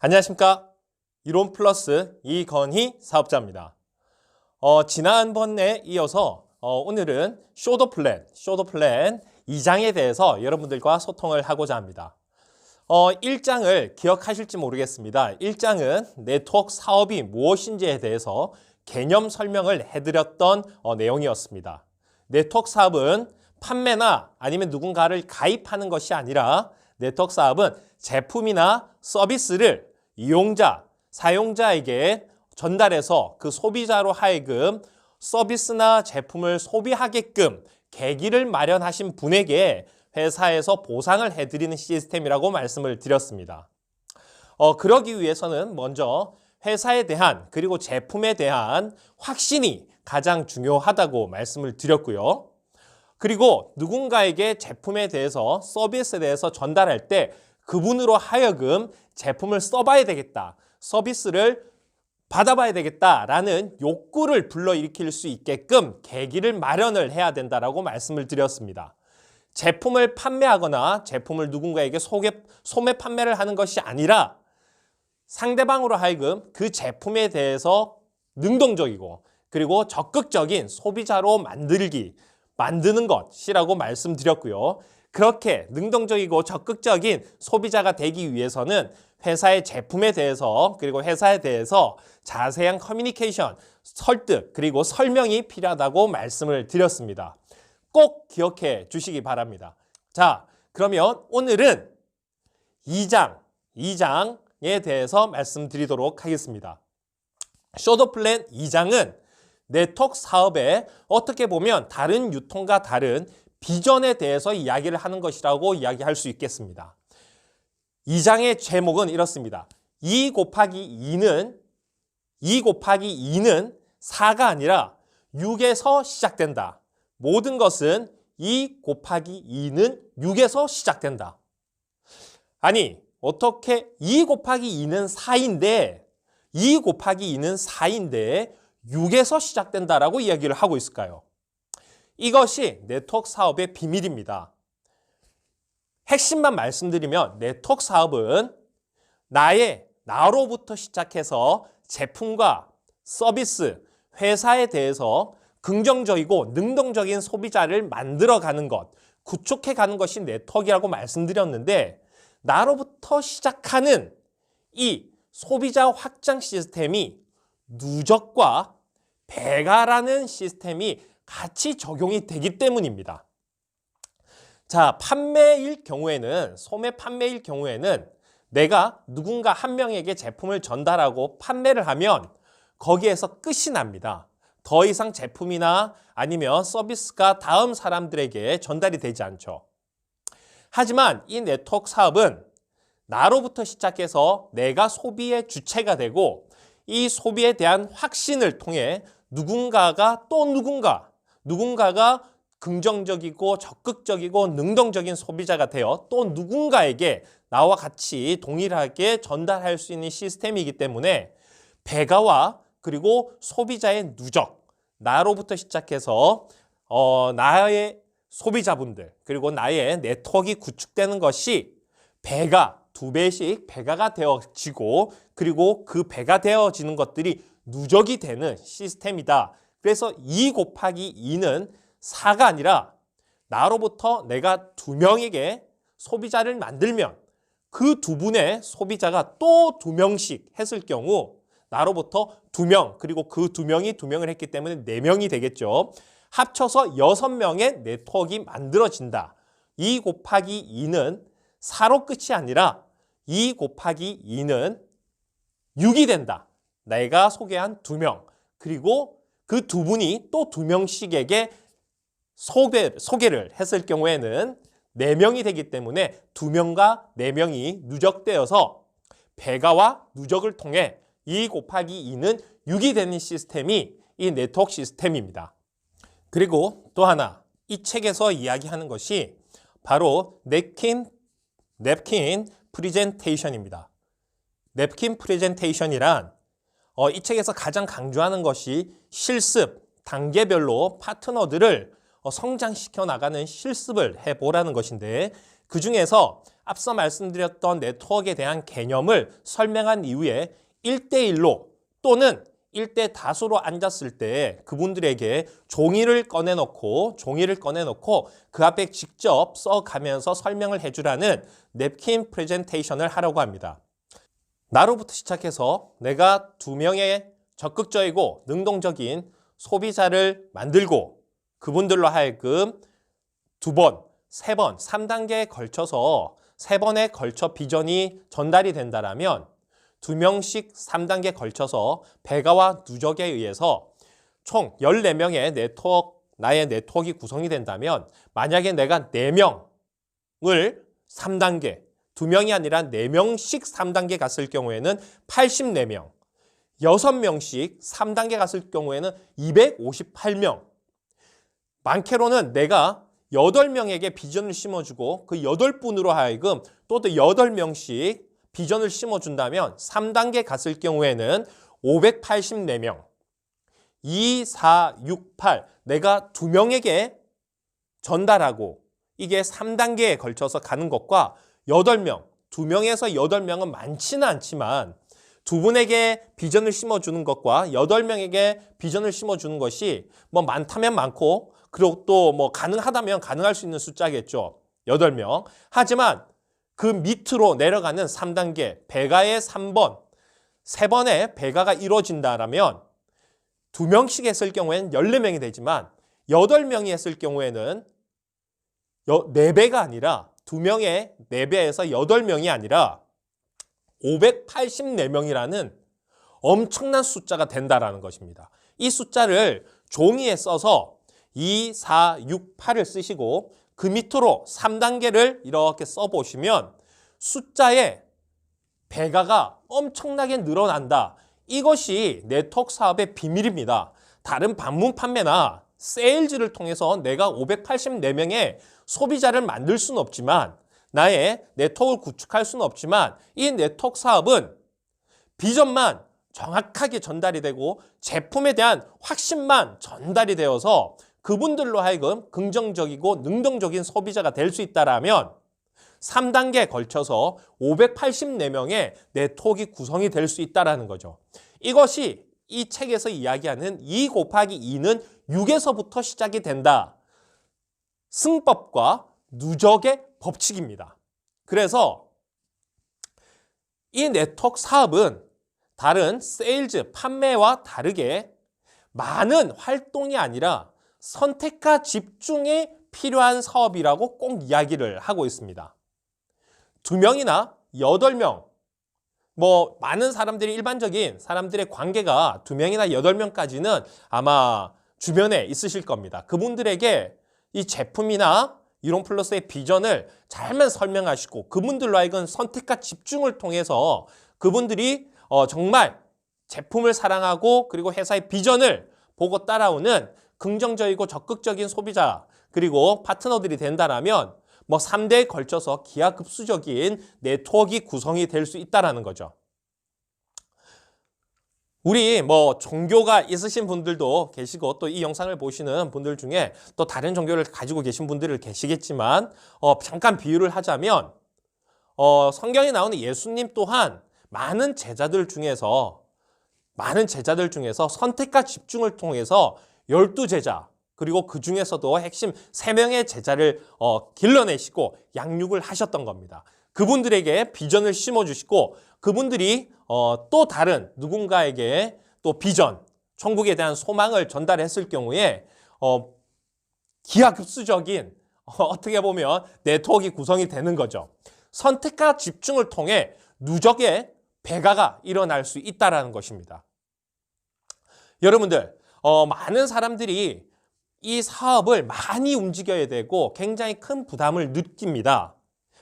안녕하십니까. 이론 플러스 이건희 사업자입니다. 지난번에 이어서 오늘은 쇼더 플랜 2장에 대해서 여러분들과 소통을 하고자 합니다. 1장을 기억하실지 모르겠습니다. 1장은 네트워크 사업이 무엇인지에 대해서 개념 설명을 해드렸던 내용이었습니다. 네트워크 사업은 판매나 아니면 누군가를 가입하는 것이 아니라 네트워크 사업은 제품이나 서비스를 이용자, 사용자에게 전달해서 그 소비자로 하여금 서비스나 제품을 소비하게끔 계기를 마련하신 분에게 회사에서 보상을 해드리는 시스템이라고 말씀을 드렸습니다. 그러기 위해서는 먼저 회사에 대한 그리고 제품에 대한 확신이 가장 중요하다고 말씀을 드렸고요. 그리고 누군가에게 제품에 대해서 서비스에 대해서 전달할 때 그분으로 하여금 제품을 써봐야 되겠다, 서비스를 받아봐야 되겠다라는 욕구를 불러일으킬 수 있게끔 계기를 마련을 해야 된다라고 말씀을 드렸습니다. 제품을 판매하거나 제품을 누군가에게 소매 판매를 하는 것이 아니라 상대방으로 하여금 그 제품에 대해서 능동적이고 그리고 적극적인 소비자로 만드는 것이라고 말씀드렸고요. 그렇게 능동적이고 적극적인 소비자가 되기 위해서는 회사의 제품에 대해서 그리고 회사에 대해서 자세한 커뮤니케이션, 설득 그리고 설명이 필요하다고 말씀을 드렸습니다. 꼭 기억해 주시기 바랍니다. 자, 그러면 오늘은 2장에 대해서 말씀드리도록 하겠습니다. 쇼더 플랜 2장은 네트워크 사업에 어떻게 보면 다른 유통과 다른 비전에 대해서 이야기를 하는 것이라고 이야기할 수 있겠습니다. 2장의 제목은 이렇습니다. 2 곱하기 2는 4가 아니라 6에서 시작된다. 모든 것은 2 곱하기 2는 6에서 시작된다. 아니, 어떻게 2 곱하기 2는 4인데 6에서 시작된다라고 이야기를 하고 있을까요? 이것이 네트워크 사업의 비밀입니다. 핵심만 말씀드리면 네트워크 사업은 나로부터 시작해서 제품과 서비스, 회사에 대해서 긍정적이고 능동적인 소비자를 만들어가는 것, 구축해가는 것이 네트워크라고 말씀드렸는데 나로부터 시작하는 이 소비자 확장 시스템이 누적과 배가라는 시스템이 같이 적용이 되기 때문입니다. 자, 소매 판매일 경우에는 내가 누군가 한 명에게 제품을 전달하고 판매를 하면 거기에서 끝이 납니다. 더 이상 제품이나 아니면 서비스가 다음 사람들에게 전달이 되지 않죠. 하지만 이 네트워크 사업은 나로부터 시작해서 내가 소비의 주체가 되고 이 소비에 대한 확신을 통해 누군가가 긍정적이고 적극적이고 능동적인 소비자가 되어 또 누군가에게 나와 같이 동일하게 전달할 수 있는 시스템이기 때문에 배가와 그리고 소비자의 누적, 나로부터 시작해서 나의 소비자분들 그리고 나의 네트워크가 구축되는 것이 배가 2배씩 배가가 되어지고 그리고 그 배가 되어지는 것들이 누적이 되는 시스템이다. 그래서 2 곱하기 2는 4가 아니라 나로부터 내가 2명에게 소비자를 만들면 그 2분의 소비자가 또 2명씩 했을 경우 나로부터 2명 그리고 그 2명이 2명을 했기 때문에 4명이 되겠죠. 합쳐서 6명의 네트워크가 만들어진다. 2 곱하기 2는 4로 끝이 아니라 2 곱하기 2는 6이 된다. 내가 소개한 2명 그리고 그 2분이 또 2명씩에게 소개를 했을 경우에는 4명이 되기 때문에 2명과 4명이 누적되어서 배가와 누적을 통해 2 곱하기 2는 6이 되는 시스템이 이 네트워크 시스템입니다. 그리고 또 하나, 이 책에서 이야기하는 것이 바로 냅킨 프레젠테이션입니다. 냅킨 프레젠테이션이란 이 책에서 가장 강조하는 것이 실습, 단계별로 파트너들을 성장시켜 나가는 실습을 해보라는 것인데 그 중에서 앞서 말씀드렸던 네트워크에 대한 개념을 설명한 이후에 1대1로 또는 1대 다수로 앉았을 때 그분들에게 종이를 꺼내놓고 그 앞에 직접 써가면서 설명을 해주라는 냅킨 프레젠테이션을 하라고 합니다. 나로부터 시작해서 내가 2명의 적극적이고 능동적인 소비자를 만들고 그분들로 하여금 2번, 3번, 3단계에 걸쳐서 3번에 걸쳐 비전이 전달이 된다라면 2명씩 3단계에 걸쳐서 배가와 누적에 의해서 총 14명의 나의 네트워크가 구성이 된다면 만약에 내가 4명을 3단계, 2명이 아니라 4명씩 3단계 갔을 경우에는 84명, 6명씩 3단계 갔을 경우에는 258명, 많게로는 내가 8명에게 비전을 심어주고 그 8분으로 하여금 또 8명씩 비전을 심어준다면 3단계 갔을 경우에는 584명, 2, 4, 6, 8 내가 2명에게 전달하고 이게 3단계에 걸쳐서 가는 것과 8명, 2명에서 8명은 많지는 않지만 2분에게 비전을 심어주는 것과 8명에게 비전을 심어주는 것이 뭐 많다면 많고 그리고 또 뭐 가능하다면 가능할 수 있는 숫자겠죠. 8명. 하지만 그 밑으로 내려가는 3단계, 배가의 3번, 3번의 배가가 이루어진다라면 2명씩 했을 경우에는 14명이 되지만 8명이 했을 경우에는 4배가 아니라 2명의 4배에서 8명이 아니라 584명이라는 엄청난 숫자가 된다라는 것입니다. 이 숫자를 종이에 써서 2, 4, 6, 8을 쓰시고 그 밑으로 3단계를 이렇게 써보시면 숫자의 배가가 엄청나게 늘어난다. 이것이 네트워크 사업의 비밀입니다. 다른 방문 판매나 세일즈를 통해서 내가 584명의 소비자를 만들 수는 없지만 나의 네트워크를 구축할 수는 없지만 이 네트워크 사업은 비전만 정확하게 전달이 되고 제품에 대한 확신만 전달이 되어서 그분들로 하여금 긍정적이고 능동적인 소비자가 될 수 있다라면 3단계에 걸쳐서 584명의 네트워크 구성이 될 수 있다는 거죠. 이것이 이 책에서 이야기하는 2 곱하기 2는 6에서부터 시작이 된다. 승법과 누적의 법칙입니다. 그래서 이 네트워크 사업은 다른 세일즈, 판매와 다르게 많은 활동이 아니라 선택과 집중이 필요한 사업이라고 꼭 이야기를 하고 있습니다. 2명이나 8명, 뭐 많은 사람들이 일반적인 사람들의 관계가 2명이나 8명까지는 아마 주변에 있으실 겁니다. 그분들에게 이 제품이나 유롱플러스의 비전을 잘만 설명하시고 그분들로 하여금 선택과 집중을 통해서 그분들이 정말 제품을 사랑하고 그리고 회사의 비전을 보고 따라오는 긍정적이고 적극적인 소비자 그리고 파트너들이 된다라면 뭐 3대에 걸쳐서 기하급수적인 네트워크 구성이 될 수 있다는 거죠. 우리 뭐 종교가 있으신 분들도 계시고 또 이 영상을 보시는 분들 중에 또 다른 종교를 가지고 계신 분들을 계시겠지만 잠깐 비유를 하자면 성경에 나오는 예수님 또한 많은 제자들 중에서 선택과 집중을 통해서 12제자 그리고 그 중에서도 핵심 3명의 제자를 길러내시고 양육을 하셨던 겁니다. 그분들에게 비전을 심어주시고 그분들이 또 다른 누군가에게 또 비전, 천국에 대한 소망을 전달했을 경우에 기하급수적인 어떻게 보면 네트워크 구성이 되는 거죠. 선택과 집중을 통해 누적의 배가가 일어날 수 있다는 것입니다. 여러분들 많은 사람들이 이 사업을 많이 움직여야 되고 굉장히 큰 부담을 느낍니다.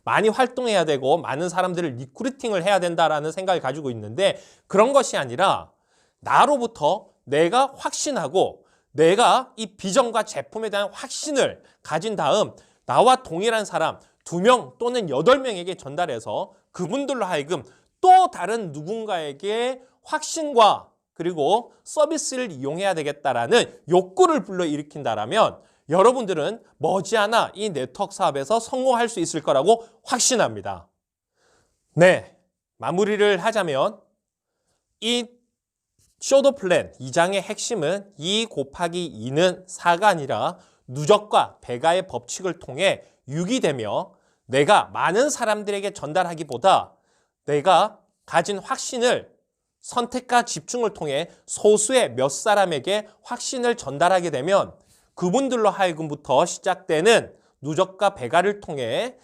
많이 활동해야 되고 많은 사람들을 리크루팅을 해야 된다라는 생각을 가지고 있는데 그런 것이 아니라 나로부터 내가 확신하고 내가 이 비전과 제품에 대한 확신을 가진 다음 나와 동일한 사람 2명 또는 8명에게 전달해서 그분들로 하여금 또 다른 누군가에게 확신과 그리고 서비스를 이용해야 되겠다라는 욕구를 불러일으킨다라면 여러분들은 머지않아 이 네트워크 사업에서 성공할 수 있을 거라고 확신합니다. 네, 마무리를 하자면 이 쇼더 플랜 2장의 핵심은 2 곱하기 2는 4가 아니라 누적과 배가의 법칙을 통해 유기되며 내가 많은 사람들에게 전달하기보다 내가 가진 확신을 선택과 집중을 통해 소수의 몇 사람에게 확신을 전달하게 되면 그분들로 하여금부터 시작되는 누적과 배가를 통해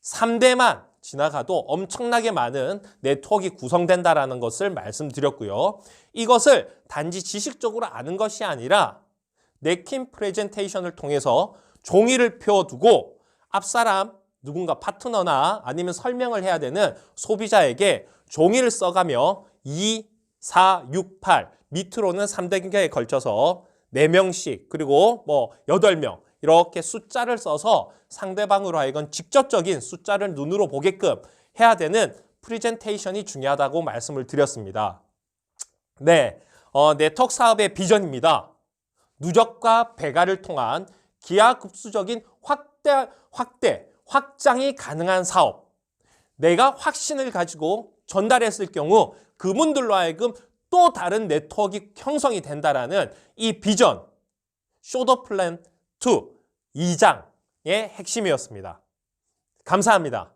3대만 지나가도 엄청나게 많은 네트워크가 구성된다는 것을 말씀드렸고요. 이것을 단지 지식적으로 아는 것이 아니라 냅킨 프레젠테이션을 통해서 종이를 펴두고 앞사람 누군가 파트너나 아니면 설명을 해야 되는 소비자에게 종이를 써가며 2, 4, 6, 8 밑으로는 3단계에 걸쳐서 4명씩 그리고 8명 이렇게 숫자를 써서 상대방으로 하여금 직접적인 숫자를 눈으로 보게끔 해야 되는 프레젠테이션이 중요하다고 말씀을 드렸습니다. 네, 네트워크 사업의 비전입니다. 누적과 배가를 통한 기하급수적인 확장이 가능한 사업. 내가 확신을 가지고 전달했을 경우 그분들로 하여금 또 다른 네트워크 형성이 된다라는 이 비전, 쇼더 플랜 2장의 핵심이었습니다. 감사합니다.